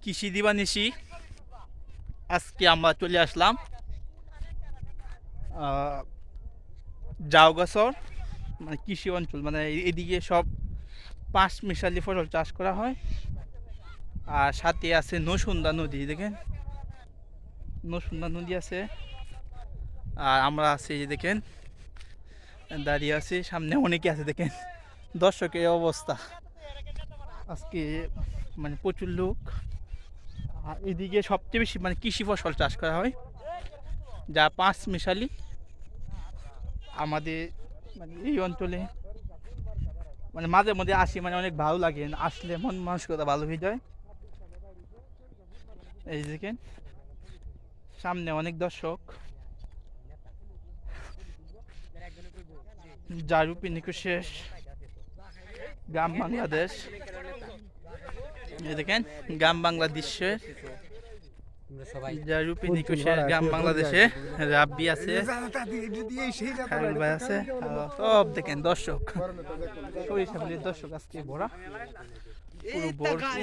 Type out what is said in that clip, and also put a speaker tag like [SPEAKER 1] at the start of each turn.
[SPEAKER 1] কৃষি দিবানিশি আজকে আমরা চলে আসলাম জাউগাছর, মানে কৃষি অঞ্চল, মানে এদিকে সব পাঁচ মিশালি ফসল চাষ করা হয়। আর সাথে আছে নসুন্দা নদী, দেখেন নসুন্দা নদী আছে। আর আমরা আছি, এই যে দেখেন দাঁড়িয়ে আছি, সামনে অনেকে আছে দেখেন। দর্শকের অবস্থা আজকে মানে প্রচুর লোক। আর এদিকে সবচেয়ে বেশি মানে কৃষি ফসল চাষ করা হয়, যা পাঁচ মিশালি আমাদের মানে এই অঞ্চলে। মানে মাঝে মধ্যে আসি, মানে অনেক ভালো লাগে, আসলে মন মানসিকতা ভালো হয়ে যায়। এই দেখেন সামনে অনেক দর্শক। জারুপি নিকো শেষ, গ্রাম বাংলাদেশ। এই দেখেন গ্রাম বাংলাদেশের জারুপি নিকো শেষ, গ্রাম বাংলাদেশে রাব্বি আছে, খায়রুল ভাই আছে, সব দেখেন দর্শক, সরিষা মিলের দর্শক আজকে ভরা পুরো ভরপুর।